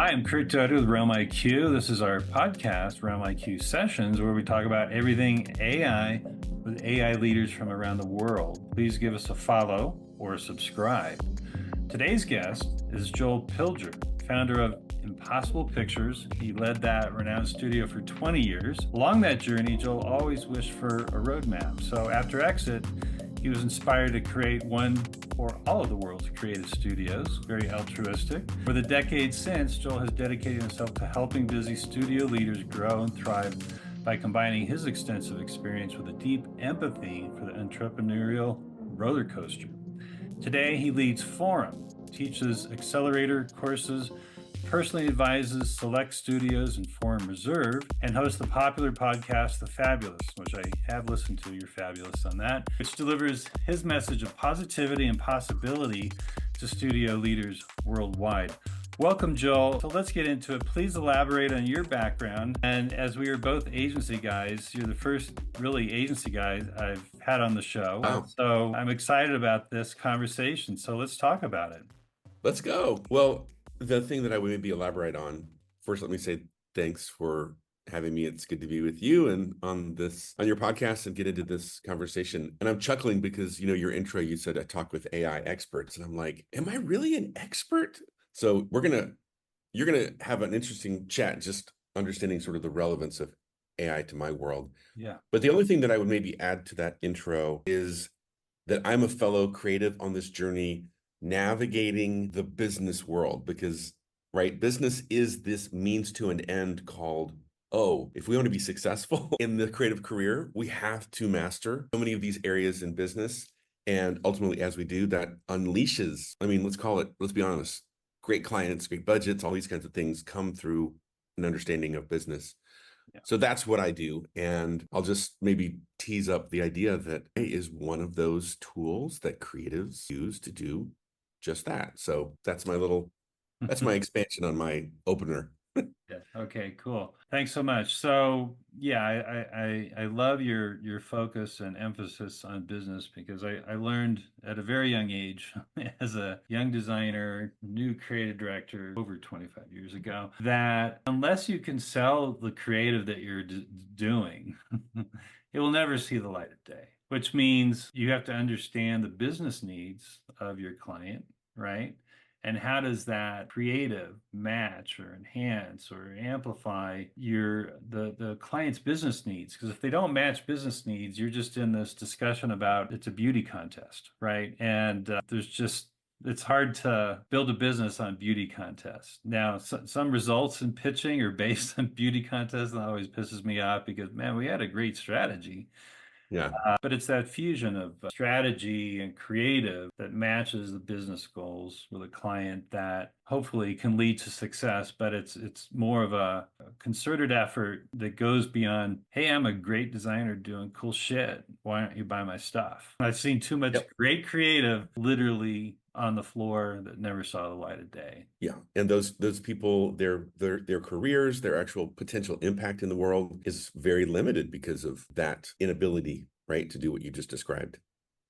Hi, I'm Curt Doty with RealmIQ. This is our podcast, RealmIQ Sessions, where we talk about everything AI with AI leaders from around the world. Please give us a follow or subscribe. Today's guest is Joel Pilger, founder of Impossible Pictures. He led that renowned studio for 20 years. Along that journey, Joel always wished for a roadmap. So after exit, he was inspired to create one for all of the world's creative studios, very altruistic. For the decades since, Joel has dedicated himself to helping busy studio leaders grow and thrive by combining his extensive experience with a deep empathy for the entrepreneurial roller coaster. Today, he leads Forum, teaches accelerator courses, personally advises select studios in Forum Reserve, and hosts the popular podcast, The Fabulous, which I have listened to. You're fabulous on that, which delivers his message of positivity and possibility to studio leaders worldwide. Welcome, Joel. So let's get into it. Please elaborate on your background. And as we are both agency guys, you're the first really agency guy I've had on the show. Wow. So I'm excited about this conversation. So let's talk about it. Let's go. Well, the thing that I would maybe elaborate on, first, let me say thanks for having me. It's good to be with you and on your podcast and get into this conversation. And I'm chuckling because, your intro, you said I talk with AI experts. And I'm like, am I really an expert? So you're going to have an interesting chat, just understanding sort of the relevance of AI to my world. Yeah. But the only thing that I would maybe add to that intro is that I'm a fellow creative on this journey navigating the business world because, right, business is this means to an end called, if we want to be successful in the creative career, we have to master so many of these areas in business. And ultimately, as we do, that unleashes, let's be honest, great clients, great budgets, all these kinds of things come through an understanding of business. Yeah. So that's what I do. And I'll just maybe tease up the idea that AI is one of those tools that creatives use to do just that. So that's my expansion on my opener. Yeah. Okay, cool. Thanks so much. So yeah, I love your focus and emphasis on business because I learned at a very young age as a young designer, new creative director over 25 years ago, that unless you can sell the creative that you're doing, it will never see the light of day, which means you have to understand the business needs of your client, right? And how does that creative match or enhance or amplify the client's business needs? Because if they don't match business needs, you're just in this discussion about it's a beauty contest, right? And it's hard to build a business on beauty contests. Now, some results in pitching are based on beauty contests, and that always pisses me off because, man, we had a great strategy. Yeah. But it's that fusion of strategy and creative that matches the business goals with a client that hopefully can lead to success. But it's more of a concerted effort that goes beyond, hey, I'm a great designer doing cool shit. Why don't you buy my stuff? I've seen too much great creative literally on the floor that never saw the light of day. Yeah. And those people, their careers, their actual potential impact in the world is very limited because of that inability, right, to do what you just described.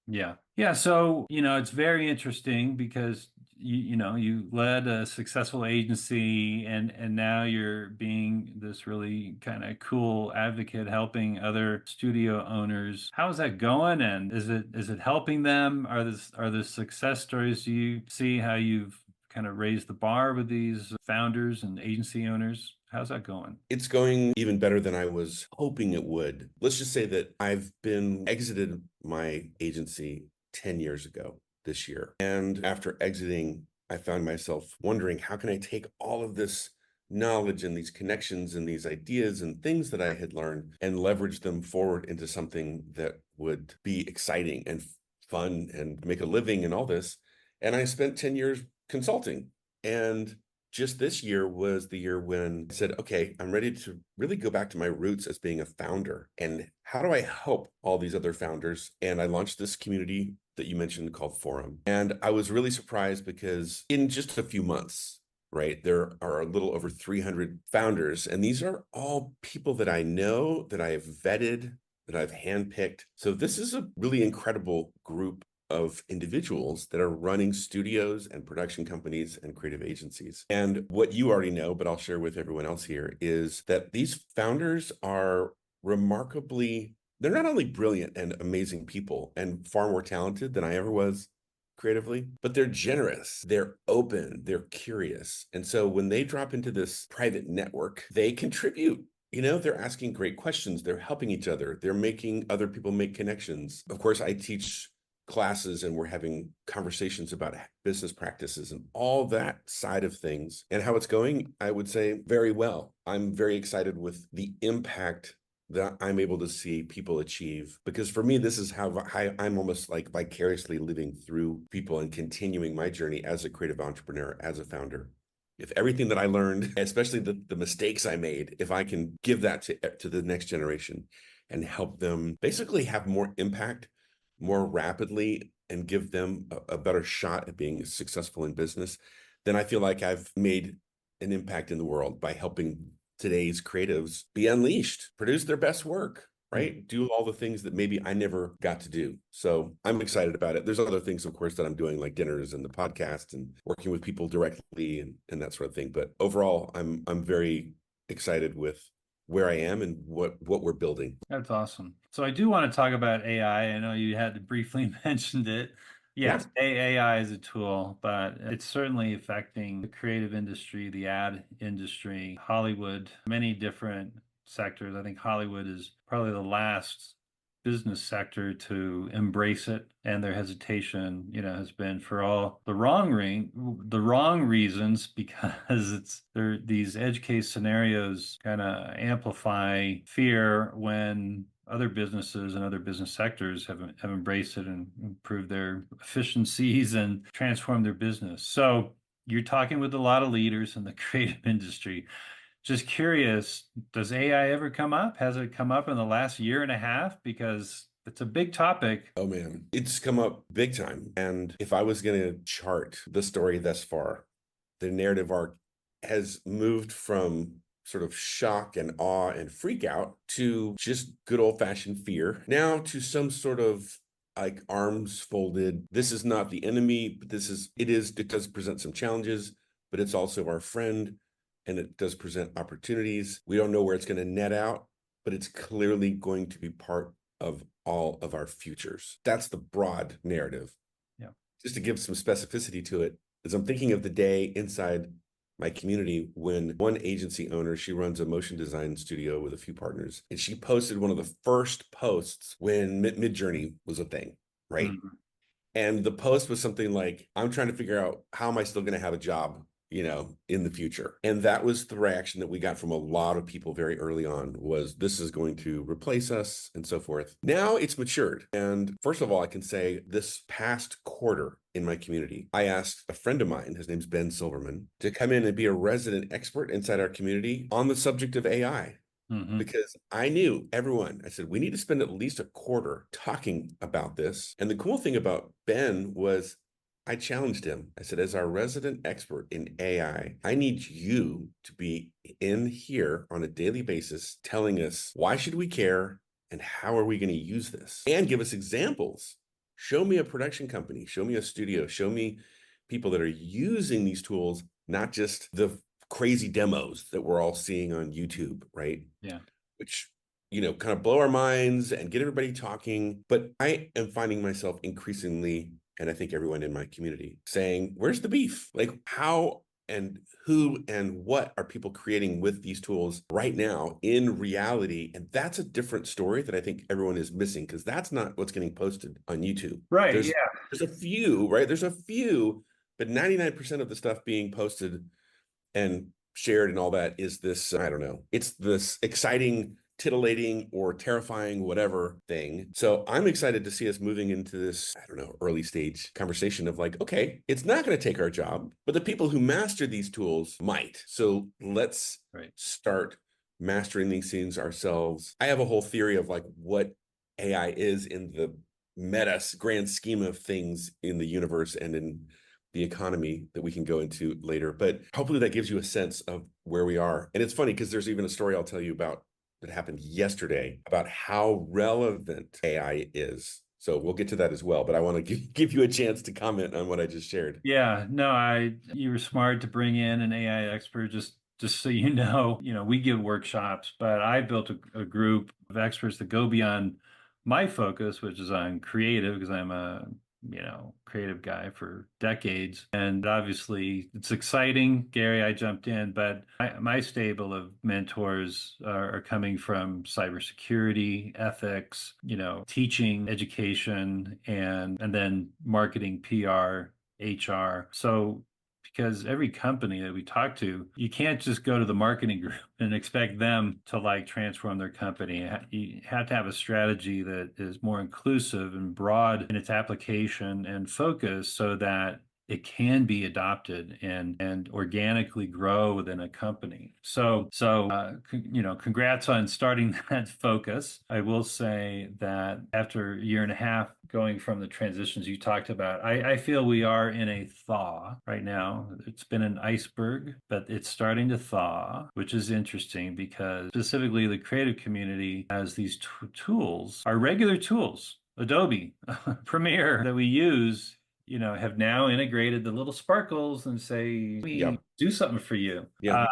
Yeah. Yeah. So, it's very interesting because you led a successful agency and now you're being this really kind of cool advocate helping other studio owners. How's that going? And is it helping them? Are the success stories, do you see how you've kind of raised the bar with these founders and agency owners? How's that going? It's going even better than I was hoping it would. Let's just say that I've been exited my agency 10 years ago this year. And after exiting, I found myself wondering, how can I take all of this knowledge and these connections and these ideas and things that I had learned and leverage them forward into something that would be exciting and fun and make a living and all this. And I spent 10 years consulting. And just this year was the year when I said, okay, I'm ready to really go back to my roots as being a founder. And how do I help all these other founders? And I launched this community that you mentioned called Forum. And I was really surprised because in just a few months, right, there are a little over 300 founders. And these are all people that I know, that I have vetted, that I've handpicked. So this is a really incredible group of individuals that are running studios and production companies and creative agencies. And what you already know, but I'll share with everyone else here, is that these founders are remarkably, they're not only brilliant and amazing people and far more talented than I ever was creatively, but they're generous, they're open, they're curious. And so when they drop into this private network, they contribute. They're asking great questions. They're helping each other. They're making other people make connections. Of course, I teach classes and we're having conversations about business practices and all that side of things. And how it's going, I would say very well. I'm very excited with the impact that I'm able to see people achieve. Because for me, this is how I'm almost like vicariously living through people and continuing my journey as a creative entrepreneur, as a founder. If everything that I learned, especially the mistakes I made, if I can give that to the next generation and help them basically have more impact more rapidly and give them a better shot at being successful in business, then I feel like I've made an impact in the world by helping today's creatives be unleashed, produce their best work, right? Do all the things that maybe I never got to do. So I'm excited about it. There's other things, of course, that I'm doing, like dinners and the podcast and working with people directly and that sort of thing. But overall, I'm very excited with where I am and what we're building. That's awesome. So I do want to talk about AI. I know you had briefly mentioned it. Yes, AI is a tool, but it's certainly affecting the creative industry, the ad industry, Hollywood, many different sectors. I think Hollywood is probably the last business sector to embrace it, and their hesitation, has been for all the wrong reasons, because these edge case scenarios kind of amplify fear when other businesses and other business sectors have embraced it and improved their efficiencies and transformed their business. So you're talking with a lot of leaders in the creative industry. Just curious, does AI ever come up? Has it come up in the last year and a half? Because it's a big topic. Oh man, it's come up big time. And if I was going to chart the story thus far, the narrative arc has moved from sort of shock and awe and freak out to just good old fashioned fear, now to some sort of like arms folded. This is not the enemy, but it does present some challenges, but it's also our friend. And it does present opportunities. We don't know where it's going to net out, but it's clearly going to be part of all of our futures. That's the broad narrative. Yeah. Just to give some specificity to it, as I'm thinking of the day inside my community when one agency owner, she runs a motion design studio with a few partners, and she posted one of the first posts when Midjourney was a thing, right? Mm-hmm. And the post was something like, I'm trying to figure out, how am I still going to have a job in the future? And that was the reaction that we got from a lot of people very early on, was this is going to replace us and so forth. Now it's matured. And first of all, I can say this past quarter in my community, I asked a friend of mine, his name's Ben Silverman, to come in and be a resident expert inside our community on the subject of AI. Mm-hmm. Because I knew everyone, I said, we need to spend at least a quarter talking about this. And the cool thing about Ben was, I challenged him. I said, as our resident expert in AI, I need you to be in here on a daily basis telling us, why should we care and how are we going to use this? And give us examples. Show me a production company, show me a studio, show me people that are using these tools, not just the crazy demos that we're all seeing on YouTube, right? Yeah. Which, kind of blow our minds and get everybody talking. But I am finding myself increasingly, and I think everyone in my community, saying, where's the beef? Like, how and who and what are people creating with these tools right now in reality? And that's a different story that I think everyone is missing, because that's not what's getting posted on YouTube. Right. There's a few, right? There's a few, but 99% of the stuff being posted and shared and all that is this, I don't know, it's this exciting, titillating or terrifying whatever thing. So I'm excited to see us moving into this, I don't know, early stage conversation of like, okay, it's not going to take our job, but the people who master these tools might. So let's start mastering these things ourselves. I have a whole theory of like what AI is in the meta grand scheme of things in the universe and in the economy that we can go into later. But hopefully that gives you a sense of where we are. And it's funny because there's even a story I'll tell you about that happened yesterday about how relevant AI is So we'll get to that as well. But I want to give you a chance to comment on what I just shared. Yeah, no, you were smart to bring in an AI expert. Just so we give workshops, but I built a group of experts that go beyond my focus, which is on creative, because I'm a creative guy for decades. And obviously, it's exciting. Gary, I jumped in, but my stable of mentors are coming from cybersecurity, ethics, teaching, education, and then marketing, PR, HR. So because every company that we talk to, you can't just go to the marketing group and expect them to like transform their company. You have to have a strategy that is more inclusive and broad in its application and focus so that it can be adopted and organically grow within a company. Congrats on starting that focus. I will say that after a year and a half going from the transitions you talked about, I feel we are in a thaw right now. It's been an iceberg, but it's starting to thaw, which is interesting because specifically the creative community has these tools, our regular tools, Adobe, Premiere that we use, have now integrated the little sparkles and say, Yeah. we do something for you. Yeah.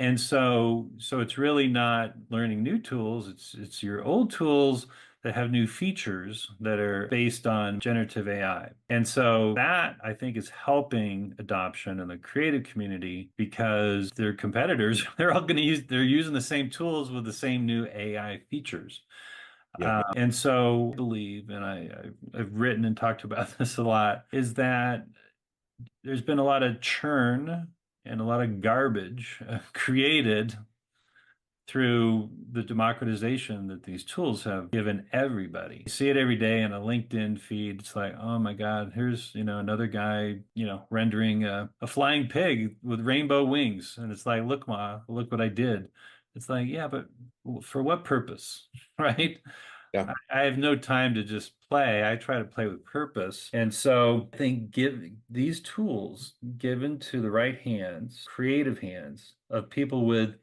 And so it's really not learning new tools. It's your old tools that have new features that are based on generative AI. And so that I think is helping adoption in the creative community because their competitors, they're using the same tools with the same new AI features. Yeah. And so I believe, and I've written and talked about this a lot, is that there's been a lot of churn and a lot of garbage created through the democratization that these tools have given everybody. You see it every day in a LinkedIn feed. It's like, oh my God, here's, another guy, rendering a flying pig with rainbow wings. And it's like, look what I did. It's like, yeah, but for what purpose? Right? Yeah. I have no time to just play. I try to play with purpose. And so I think give these tools given to the right hands, creative hands of people with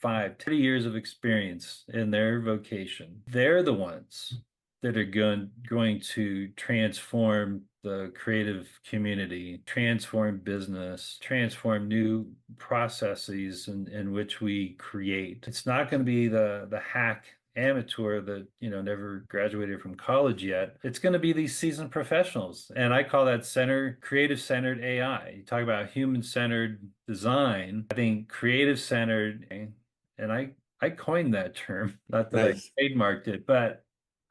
30 years of experience in their vocation, they're the ones that are going to transform the creative community, transform business, transform new processes in which we create. It's not going to be the hack amateur that never graduated from college yet. It's going to be these seasoned professionals, and I call that creative centered AI. You talk about human centered design. I think creative centered, and I coined that term, not that I Nice. trademarked it, but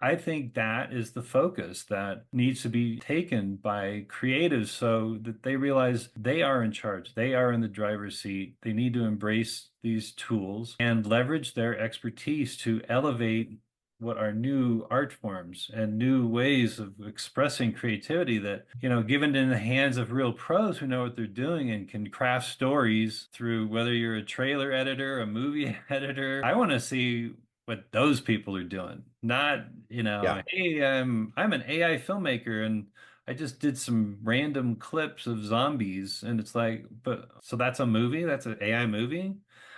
I think that is the focus that needs to be taken by creatives so that they realize they are in charge. They are in the driver's seat. They need to embrace these tools and leverage their expertise to elevate what are new art forms and new ways of expressing creativity that, given in the hands of real pros who know what they're doing and can craft stories through whether you're a trailer editor, a movie editor. I want to see what those people are doing. Not, Yeah. hey, I'm an AI filmmaker and I just did some random clips of zombies and it's like, but so that's a movie? That's an AI movie?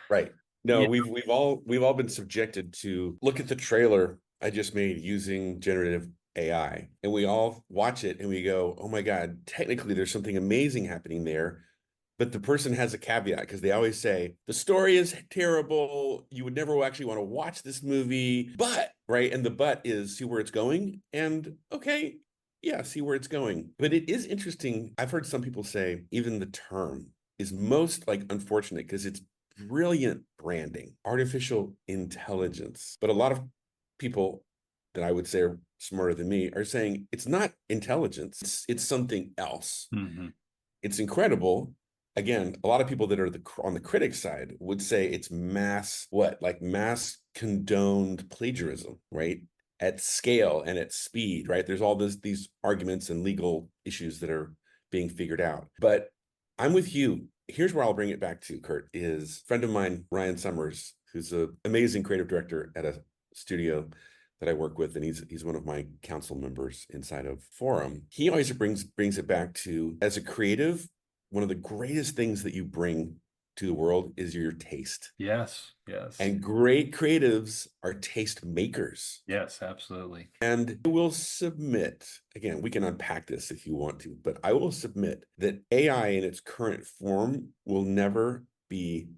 Right. No, Yeah. we've all been subjected to look at the trailer I just made using generative AI, and we all watch it and we go, "Oh my God, technically there's something amazing happening there." But the person has a caveat because they always say the story is terrible. You would never actually want to watch this movie, but right, and the but is see where it's going, and okay, yeah, see where it's going. But it is interesting. I've heard some people say even the term is most like unfortunate because it's brilliant branding, artificial intelligence. But a lot of people that I would say are smarter than me are saying it's not intelligence, it's something else. Mhm. It's incredible. Again, a lot of people that are on the critic side would say it's mass condoned plagiarism, right? At scale and at speed, right? There's all these arguments and legal issues that are being figured out. But I'm with you. Here's where I'll bring it back to, Curt, is a friend of mine, Ryan Summers, who's an amazing creative director at a studio that I work with, and he's one of my council members inside of Forum. He always brings it back to, as a creative, one of the greatest things that you bring to the world is your taste. Yes. Yes. And great creatives are taste makers. Yes, absolutely. And I will submit, again, we can unpack this if you want to, but I will submit that AI in its current form will never be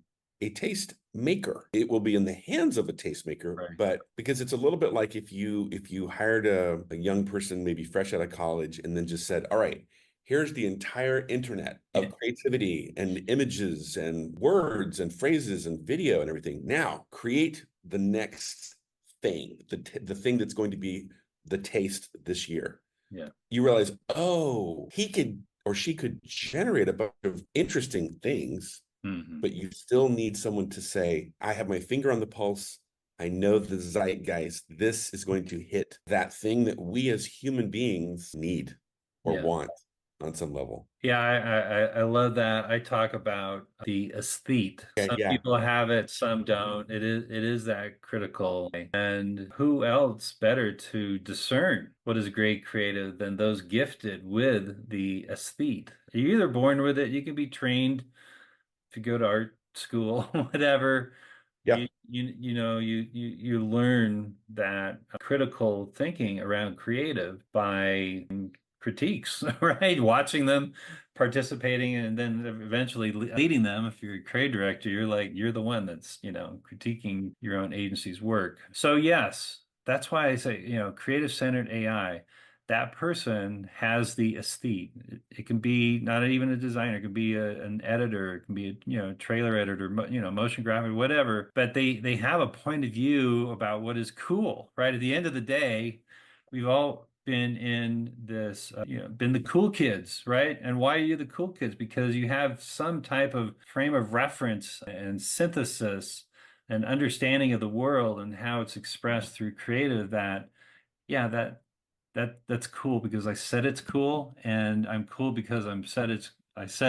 a taste maker. It will be in the hands of a tastemaker, Right. but because it's a little bit like if you hired a young person maybe fresh out of college and then just said, all right, here's the entire internet Yeah. of creativity and images and words and phrases and video and everything. Now create the next thing, the thing that's going to be the taste this year. Yeah. You realize, oh, he could or she could generate a bunch of interesting things, Hmm. but you still need someone to say, I have my finger on the pulse. I know the zeitgeist. This is going to hit that thing that we as human beings need or Yeah. want on some level. Yeah, I love that. I talk about the aesthete. Okay, Some yeah. people have it, some don't. It is that critical. And who else better to discern what is great creative than those gifted with the aesthete? You're either born with it, you can be trained if you go to art school, whatever. Yeah. You learn that critical thinking around creative by critiques, right? Watching them, participating, and then eventually leading them. If you're a creative director, you're the one that's, critiquing your own agency's work. So yes, that's why I say, creative centered AI. That person has the aesthete. It can be not even a designer, it can be an editor, it can be a trailer editor, motion graphic, whatever. But they have a point of view about what is cool, right? At the end of the day, we've all been in this, been the cool kids, right? And why are you the cool kids? Because you have some type of frame of reference and synthesis and understanding of the world and how it's expressed through creative that, yeah, that's cool because I said it's cool, and I'm cool because I said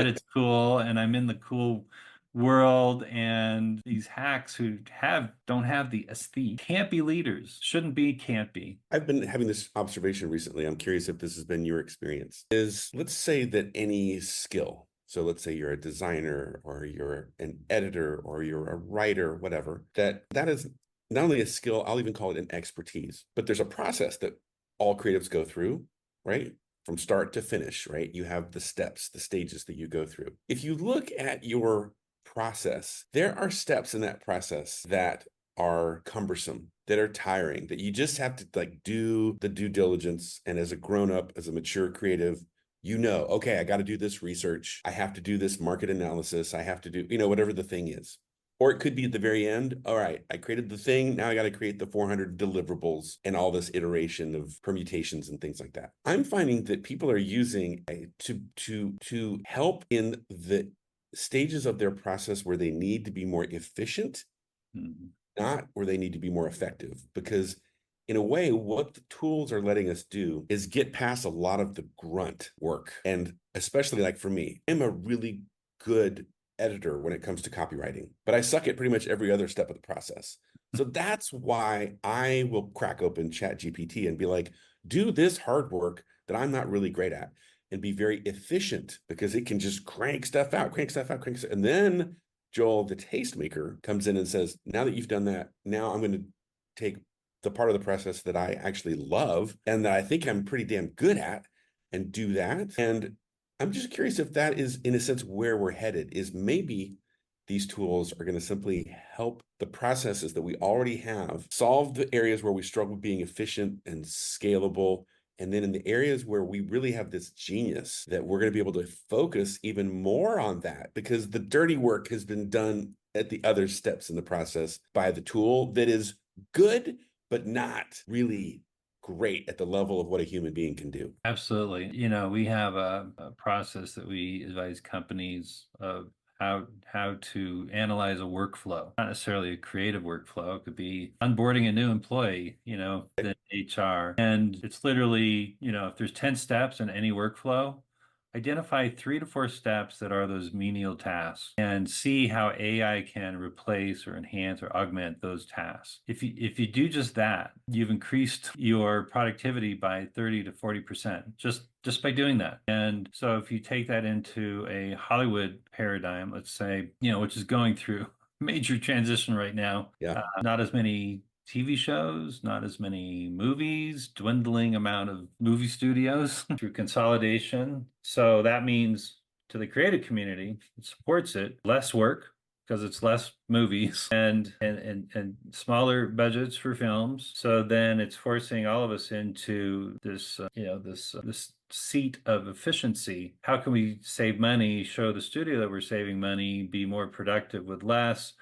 it's cool, and I'm in the cool world. And these hacks who don't have the aesthete can't be leaders, shouldn't be, can't be. I've been having this observation recently. I'm curious if this has been your experience. Is let's say that any skill, so let's say you're a designer or you're an editor or you're a writer, whatever, that is not only a skill, I'll even call it an expertise, but there's a process that all creatives go through, right? From start to finish, right? You have the steps, the stages that you go through. If you look at your process, there are steps in that process that are cumbersome, that are tiring, that you just have to like do the due diligence. And as a grown up, as a mature creative, okay, I got to do this research. I have to do this market analysis. I have to do, whatever the thing is. Or it could be at the very end. All right, I created the thing. Now I got to create the 400 deliverables and all this iteration of permutations and things like that. I'm finding that people are using to help in the stages of their process where they need to be more efficient, Mhm. not where they need to be more effective. Because in a way, what the tools are letting us do is get past a lot of the grunt work. And especially like for me, I'm a really good editor when it comes to copywriting, but I suck at pretty much every other step of the process. So that's why I will crack open ChatGPT and be like, do this hard work that I'm not really great at and be very efficient because it can just crank stuff out, crank stuff out, crank stuff. And then Joel, the tastemaker, comes in and says, now that you've done that, now I'm going to take the part of the process that I actually love and that I think I'm pretty damn good at and do that. And I'm just curious if that is, in a sense, where we're headed, is maybe these tools are going to simply help the processes that we already have solve the areas where we struggle being efficient and scalable. And then in the areas where we really have this genius, that we're going to be able to focus even more on that because the dirty work has been done at the other steps in the process by the tool that is good, but not really great at the level of what a human being can do. Absolutely. We have a process that we advise companies of how to analyze a workflow, not necessarily a creative workflow. It could be onboarding a new employee, in HR. And it's literally, if there's 10 steps in any workflow, identify 3 to 4 steps that are those menial tasks and see how AI can replace or enhance or augment those tasks. If you do just that, you've increased your productivity by 30 to 40% just by doing that. And so if you take that into a Hollywood paradigm, let's say, which is going through major transition right now, Yeah. not as many TV shows, not as many movies, dwindling amount of movie studios through consolidation. So that means to the creative community, it supports it, less work because it's less movies and smaller budgets for films. So then it's forcing all of us into this seat of efficiency. How can we save money, show the studio that we're saving money, be more productive with less?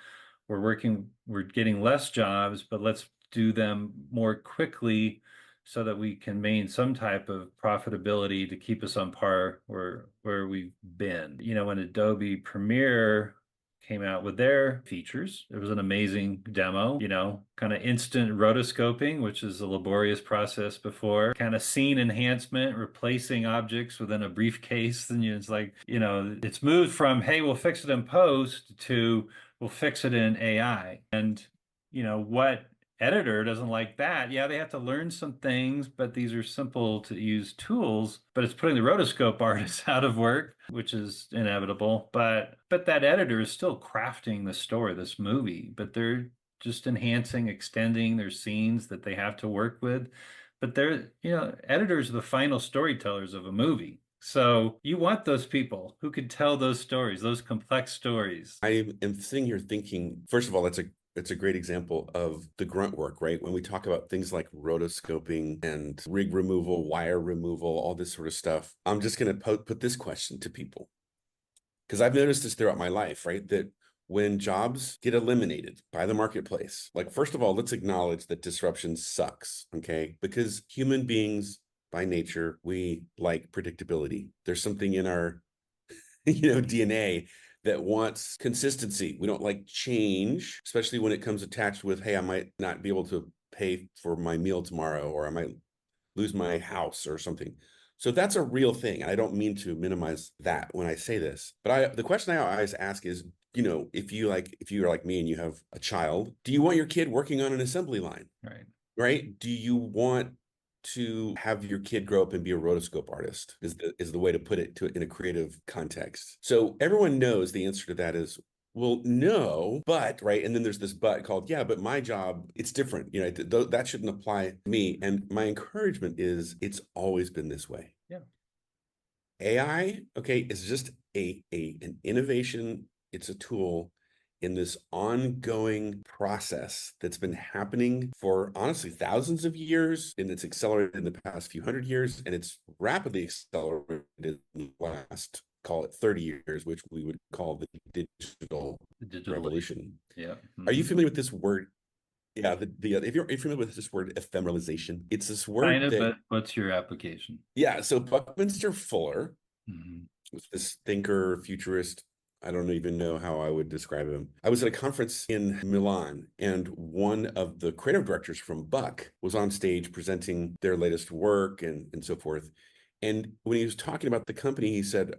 We're getting less jobs, but let's do them more quickly so that we can maintain some type of profitability to keep us on par where we've been. When Adobe Premiere came out with their features, it was an amazing demo, kind of instant rotoscoping, which is a laborious process before, kind of scene enhancement, replacing objects within a briefcase. Then it's like, it's moved from, hey, we'll fix it in post to we'll fix it in AI. And what editor doesn't like that? Yeah, they have to learn some things, but these are simple to use tools, but it's putting the rotoscope artists out of work, which is inevitable. But that editor is still crafting the story, this movie, but they're just enhancing, extending their scenes that they have to work with. But editors are the final storytellers of a movie. So you want those people who could tell those stories, those complex stories. I am sitting here thinking, first of all, it's a great example of the grunt work, right? When we talk about things like rotoscoping and rig removal, wire removal, all this sort of stuff, I'm just going to put this question to people. Because I've noticed this throughout my life, right? That when jobs get eliminated by the marketplace, like, first of all, let's acknowledge that disruption sucks, okay? Because human beings, by nature, we like predictability. There's something in our, DNA that wants consistency. We don't like change, especially when it comes attached with, hey, I might not be able to pay for my meal tomorrow, or I might lose my house or something. So that's a real thing. I don't mean to minimize that when I say this, but the question I always ask is, if you're like me and you have a child, do you want your kid working on an assembly line? Right. Right? Do you want to have your kid grow up and be a rotoscope artist is the way to put it in a creative context. So everyone knows the answer to that is, well, no, but, right. And then there's this but called, yeah, but my job, it's different. That shouldn't apply to me. And my encouragement is it's always been this way. Yeah. AI, okay, is just an innovation. It's a tool in this ongoing process that's been happening for, honestly, thousands of years, and it's accelerated in the past few hundred years, and it's rapidly accelerated in the last, call it 30 years, which we would call the digital revolution. Yeah. Are you familiar with this word? Yeah, if you're familiar with this word, ephemeralization, it's this word Kind of, that, but what's your application? yeah, so Buckminster Fuller, Mm-hmm. this thinker, futurist, I don't even know how I would describe him. I was at a conference in Milan, and one of the creative directors from Buck was on stage presenting their latest work and so forth. And when he was talking about the company, he said,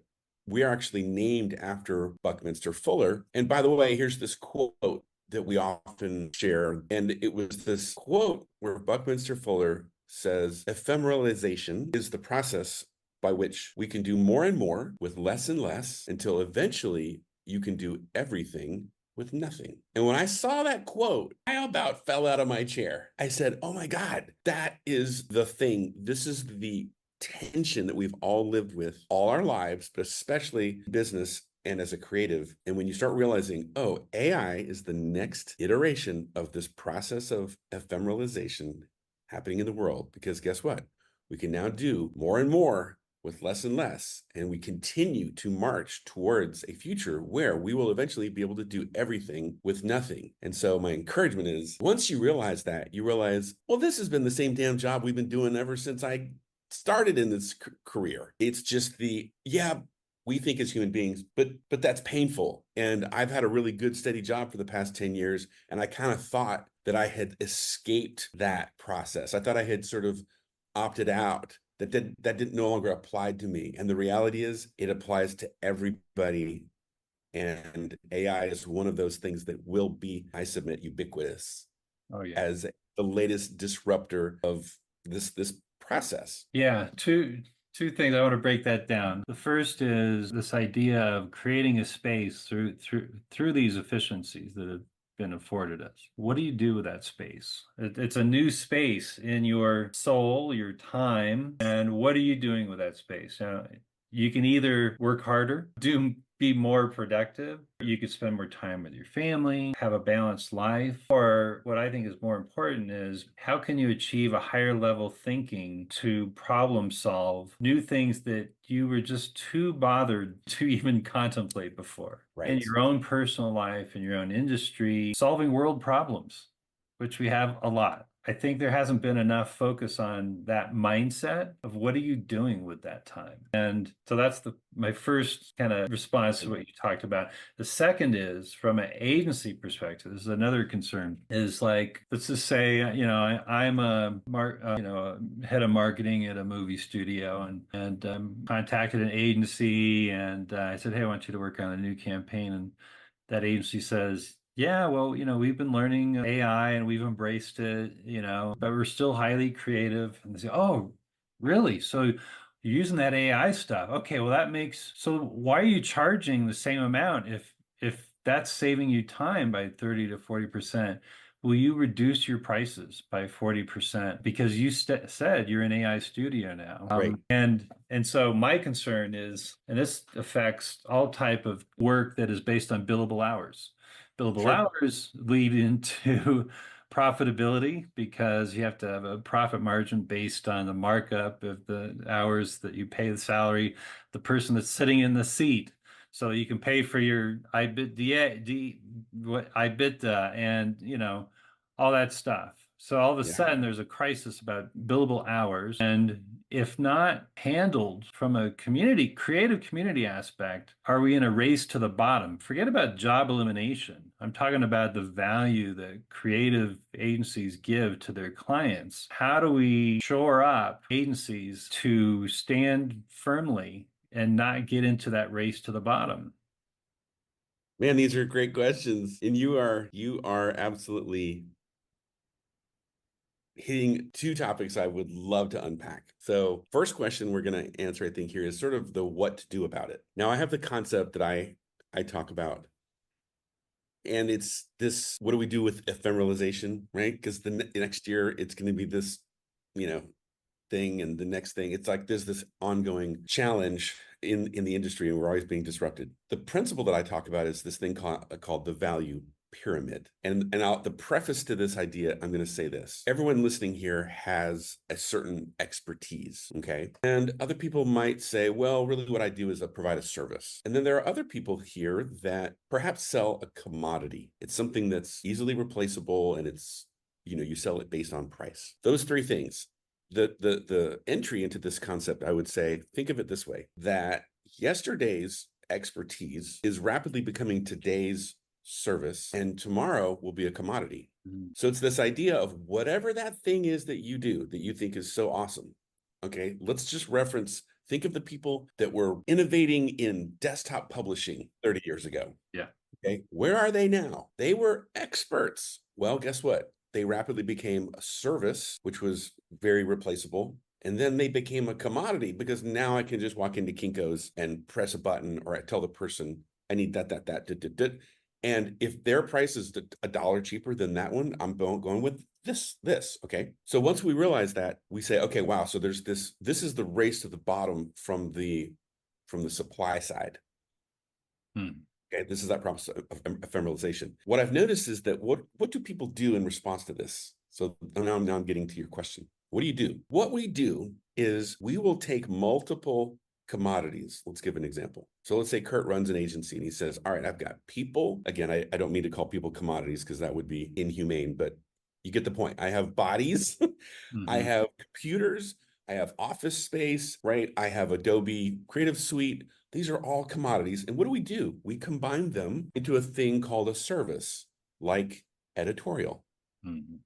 we are actually named after Buckminster Fuller. And by the way, here's this quote that we often share. And it was this quote where Buckminster Fuller says, ephemeralization is the process by which we can do more and more with less and less until eventually you can do everything with nothing. And when I saw that quote, I about fell out of my chair. I said, oh my God, that is the thing. This is the tension that we've all lived with all our lives, but especially business and as a creative. And when you start realizing, oh, AI is the next iteration of this process of ephemeralization happening in the world, because guess what? We can now do more and more with less and less, and we continue to march towards a future where we will eventually be able to do everything with nothing. And so my encouragement is, once you realize that, you realize, well, this has been the same damn job we've been doing ever since I started in this career. It's just we think as human beings, but that's painful. And I've had a really good, steady job for the past 10 years, and I kind of thought that I had escaped that process. I thought I had sort of opted out that didn't no longer applied to me. And the reality is it applies to everybody. And AI is one of those things that will be, I submit, ubiquitous Oh yeah. as the latest disruptor of this process. Yeah, two things I want to break that down. The first is this idea of creating a space through these efficiencies that have been afforded us. What do you do with that space? It's a new space in your soul, your time, and what are you doing with that space? Now, you can either work harder, be more productive, you could spend more time with your family, have a balanced life, or what I think is more important is how can you achieve a higher level thinking to problem solve new things that you were just too bothered to even contemplate before in Right. your own personal life, in your own industry, solving world problems, which we have a lot. I think there hasn't been enough focus on that mindset of what are you doing with that time? And so that's my first kind of response to what you talked about. The second is from an agency perspective, this is another concern, is like, let's just say, I'm a head of marketing at a movie studio and contacted an agency and I said, hey, I want you to work on a new campaign. And that agency says, yeah, well, we've been learning AI and we've embraced it, but we're still highly creative. And they say, oh, really? So you're using that AI stuff. Okay, well, so why are you charging the same amount if that's saving you time by 30 to 40%? Will you reduce your prices by 40% because you said you're an AI studio now? Right. And so my concern is, and this affects all type of work that is based on billable hours. Billable Sure. hours lead into profitability because you have to have a profit margin based on the markup of the hours that you pay the salary, the person that's sitting in the seat. So you can pay for your EBITDA and all that stuff. So all of a Yeah. sudden there's a crisis about billable hours. And if not handled from a creative community aspect, are we in a race to the bottom? Forget about job elimination. I'm talking about the value that creative agencies give to their clients. How do we shore up agencies to stand firmly and not get into that race to the bottom? Man, these are great questions. And you are absolutely hitting two topics I would love to unpack. So first question we're going to answer, I think, here is sort of the what to do about it. Now I have the concept that I talk about. And it's this, what do we do with ephemeralization, right? Because the next year it's going to be this, thing and the next thing. It's like there's this ongoing challenge in the industry and we're always being disrupted. The principle that I talk about is this thing called the value pyramid. And the preface to this idea, I'm going to say this. Everyone listening here has a certain expertise, okay? And other people might say, well, really what I do is provide a service. And then there are other people here that perhaps sell a commodity. It's something that's easily replaceable and it's, you sell it based on price. Those three things. The entry into this concept, I would say, think of it this way, that yesterday's expertise is rapidly becoming today's service and tomorrow will be a commodity. Mm-hmm. So it's this idea of whatever that thing is that you do that you think is so awesome. Okay, let's just think of the people that were innovating in desktop publishing 30 years ago. Yeah. Okay, where are they now? They were experts. Well, guess what? They rapidly became a service, which was very replaceable. And then they became a commodity because now I can just walk into Kinko's and press a button or I tell the person I need that. And if their price is $1 cheaper than that one, I'm going with this. Okay. So once we realize that, we say, okay, wow. So there's this is the race to the bottom from the supply side. Okay, this is that process of ephemeralization. What I've noticed is that what do people do in response to this? So now I'm getting to your question. What do you do? What we do is we will take multiple commodities. Let's give an example. So let's say Curt runs an agency and he says, all right, I've got people. Again, I don't mean to call people commodities because that would be inhumane, but you get the point. I have bodies, I have computers, I have office space, right? I have Adobe Creative Suite. These are all commodities. And what do? We combine them into a thing called a service, like editorial. Mm-hmm.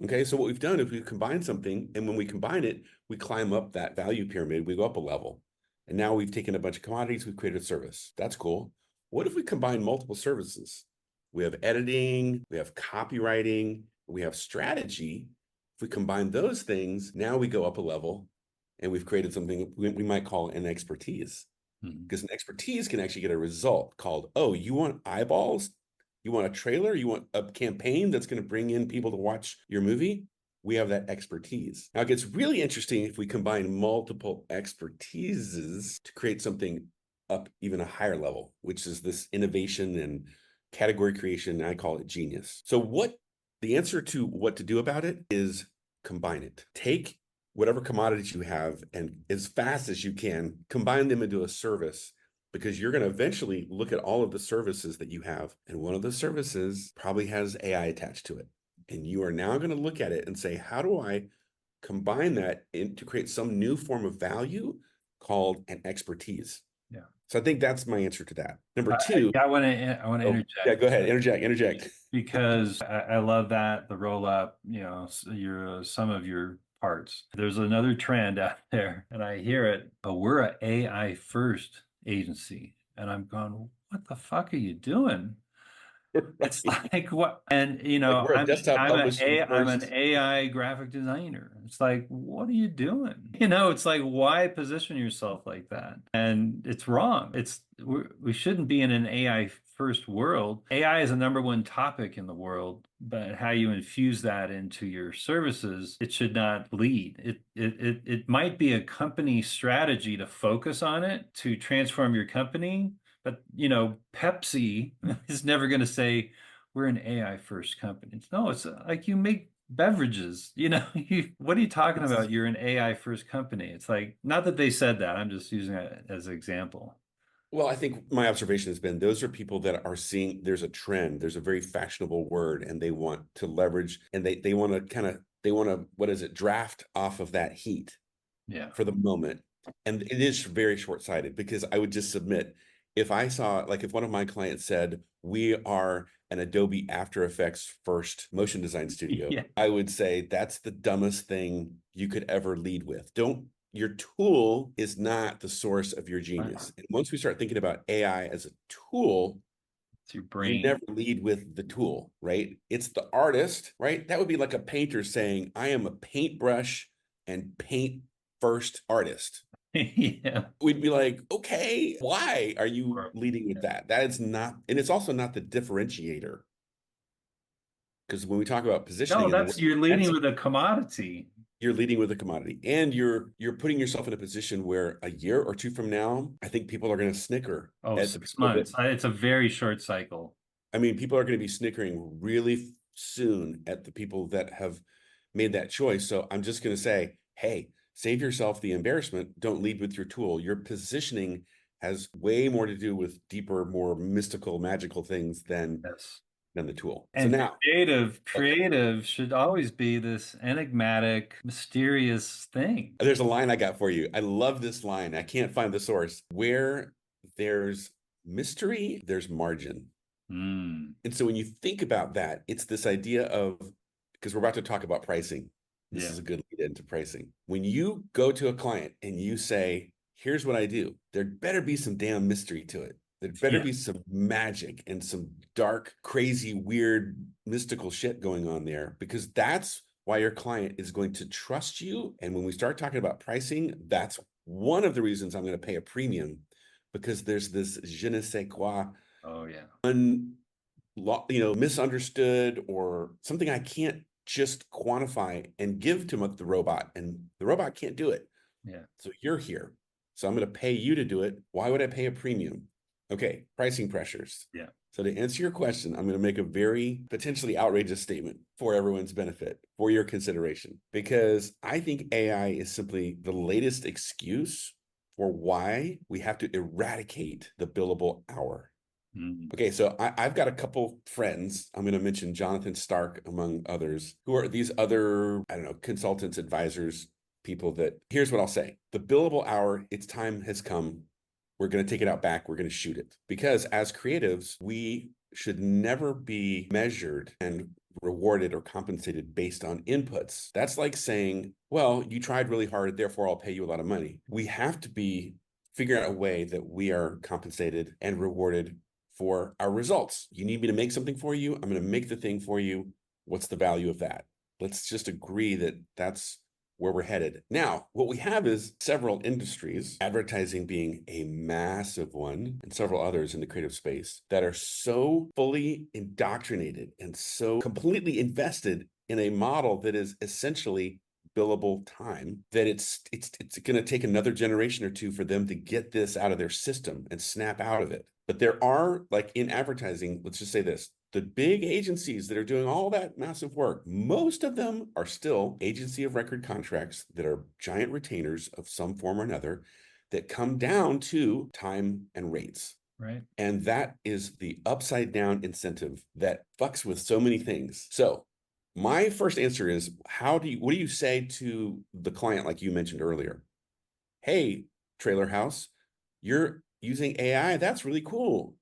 Okay, so what we've done is we've combined something, and when we combine it, we climb up that value pyramid, we go up a level. And now we've taken a bunch of commodities, we've created a service. That's cool. What if we combine multiple services? We have editing, we have copywriting, we have strategy. If we combine those things, now we go up a level and we've created something we might call an expertise. Because an expertise can actually get a result called, oh, you want eyeballs? You want a trailer? You want a campaign that's going to bring in people to watch your movie? We have that expertise. Now it gets really interesting if we combine multiple expertises to create something up even a higher level, which is this innovation and category creation. And I call it genius. So the answer to what to do about it is combine it. Take whatever commodities you have and as fast as you can, combine them into a service, because you're going to eventually look at all of the services that you have. And one of the services probably has AI attached to it. And you are now going to look at it and say, how do I combine that to create some new form of value called an expertise? Yeah. So I think that's my answer to that. Number two. I want to interject. Yeah, go ahead. Interject. Because I love that, the roll up, your some of your parts. There's another trend out there, and I hear it. Oh, we're an AI first agency, and I'm going, what the fuck are you doing? It's like what, and Like we're a desktop publishing I'm an first. AI graphic designer. It's like, what are you doing? It's like, why position yourself like that? And it's wrong. We shouldn't be in an AI first world. AI is a number one topic in the world, but how you infuse that into your services, it should not lead. It might be a company strategy to focus on it, to transform your company. But Pepsi is never going to say we're an AI first company. No, it's like you make beverages. What are you talking about? You're an AI first company. It's like, not that they said that. I'm just using it as an example. Well, I think my observation has been those are people that are seeing there's a trend, there's a very fashionable word, and they want to leverage and they want to what is it, draft off of that heat for the moment. And it is very short-sighted, because I would just submit, if I saw, like, if one of my clients said, we are an Adobe After Effects first motion design studio, I would say that's the dumbest thing you could ever lead with. Your tool is not the source of your genius. And once we start thinking about AI as a tool, it's your brain. You never lead with the tool, right? It's the artist, right? That would be like a painter saying, I am a paintbrush and paint first artist. Yeah. We'd be like, okay, why are you leading with that? That is not, and it's also not the differentiator. Because when we talk about positioning, you're leading with a commodity. You're leading with a commodity, and you're putting yourself in a position where a year or two from now, I think people are going to snicker. Oh, 6 months. It's a very short cycle. I mean, people are going to be snickering really soon at the people that have made that choice. So I'm just going to say, hey, save yourself the embarrassment. Don't lead with your tool. Your positioning has way more to do with deeper, more mystical, magical things than the tool. And so now, creative should always be this enigmatic, mysterious thing. There's a line I got for you. I love this line. I can't find the source. Where there's mystery, there's margin. And so when you think about that, it's this idea of, because we're about to talk about pricing. This is a good lead into pricing. When you go to a client and you say, here's what I do, there better be some damn mystery to it. There better be some magic and some dark, crazy, weird, mystical shit going on there, because that's why your client is going to trust you. And when we start talking about pricing, that's one of the reasons I'm going to pay a premium, because there's this je ne sais quoi. Oh yeah. Misunderstood, or something I can't just quantify and give to the robot, and the robot can't do it. Yeah. So you're here. So I'm going to pay you to do it. Why would I pay a premium? Okay, pricing pressures. Yeah. So to answer your question, I'm going to make a very potentially outrageous statement for everyone's benefit, for your consideration, because I think AI is simply the latest excuse for why we have to eradicate the billable hour. Okay, so I've got a couple friends. I'm going to mention Jonathan Stark, among others, who are these other, consultants, advisors, people that, here's what I'll say. The billable hour, its time has come. We're going to take it out back. We're going to shoot it. Because as creatives, we should never be measured and rewarded or compensated based on inputs. That's like saying, well, you tried really hard, therefore I'll pay you a lot of money. We have to figure out a way that we are compensated and rewarded for our results. You need me to make something for you. I'm going to make the thing for you. What's the value of that? Let's just agree that that's where we're headed. Now, what we have is several industries, advertising being a massive one, and several others in the creative space that are so fully indoctrinated and so completely invested in a model that is essentially billable time that it's going to take another generation or two for them to get this out of their system and snap out of it. But there are, like in advertising, let's just say this, the big agencies that are doing all that massive work, most of them are still agency of record contracts that are giant retainers of some form or another that come down to time and rates. Right. And that is the upside down incentive that fucks with so many things. So my first answer is, what do you say to the client, like you mentioned earlier? Hey, trailer house, you're using AI. That's really cool.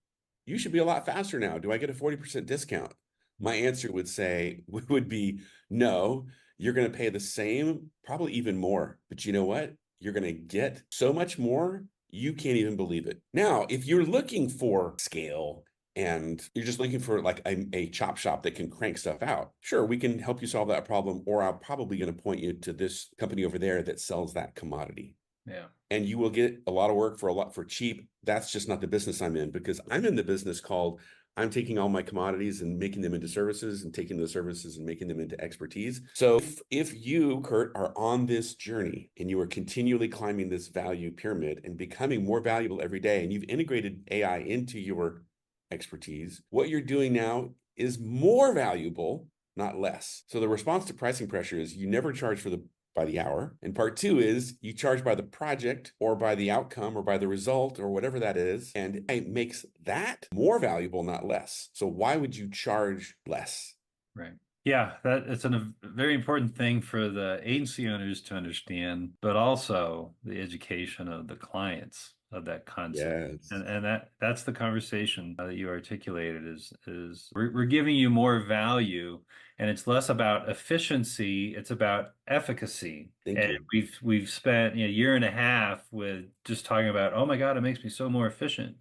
You should be a lot faster now. Do I get a 40% discount? My answer would be no. You're going to pay the same, probably even more. But you know what? You're going to get so much more, you can't even believe it. Now, if you're looking for scale and you're just looking for like a chop shop that can crank stuff out, sure, we can help you solve that problem, or I'm probably going to point you to this company over there that sells that commodity. Yeah. And you will get a lot of work for cheap. That's just not the business I'm in, because I'm in the business called, I'm taking all my commodities and making them into services, and taking those services and making them into expertise. So if you, Curt, are on this journey and you are continually climbing this value pyramid and becoming more valuable every day, and you've integrated AI into your expertise, what you're doing now is more valuable, not less. So the response to pricing pressure is you never charge by the hour. And part two is you charge by the project or by the outcome or by the result or whatever that is. And it makes that more valuable, not less. So why would you charge less? Right. Yeah, it's a very important thing for the agency owners to understand, but also the education of the clients of that concept. Yes. And that's the conversation that you articulated is we're giving you more value, and it's less about efficiency, it's about efficacy. Thank and you. we've spent a year and a half with just talking about, oh my God, it makes me so more efficient.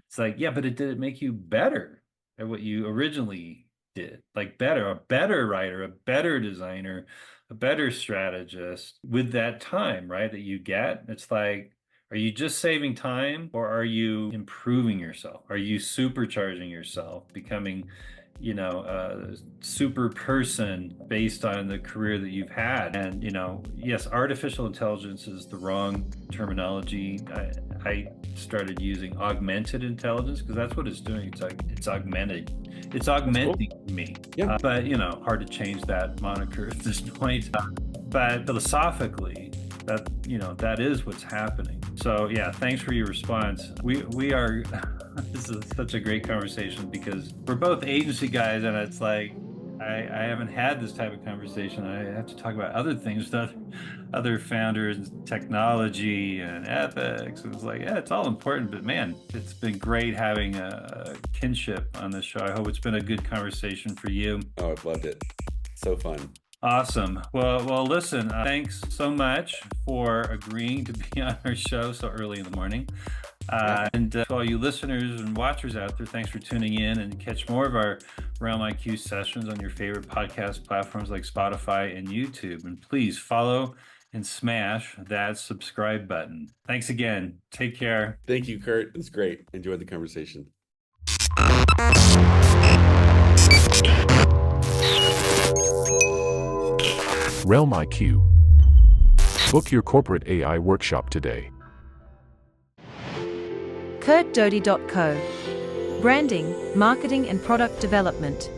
It's like, yeah, but did it make you better at what you originally did? Like a better writer, a better designer, a better strategist with that time, right? That you get. It's like, are you just saving time, or are you improving yourself? Are you supercharging yourself, becoming, a super person based on the career that you've had? And, yes, artificial intelligence is the wrong terminology. I started using augmented intelligence because that's what it's doing. It's augmented. It's augmenting me. Yeah. But, hard to change that moniker at this point. But philosophically, that is what's happening. So yeah, thanks for your response. We are this is such a great conversation because we're both agency guys, and it's like I haven't had this type of conversation. I have to talk about other things with other founders, technology and ethics. It's like, yeah, it's all important, but man, it's been great having a kinship on this show. I hope it's been a good conversation for you. Oh, I've loved it. So fun. Awesome. Well, listen, thanks so much for agreeing to be on our show so early in the morning. And to all you listeners and watchers out there, thanks for tuning in, and catch more of our RealmIQ sessions on your favorite podcast platforms like Spotify and YouTube. And please follow and smash that subscribe button. Thanks again. Take care. Thank you, Curt. It's great. Enjoyed the conversation. RealmIQ. Book your corporate AI workshop today. CurtDoty.co. Branding, marketing and product development.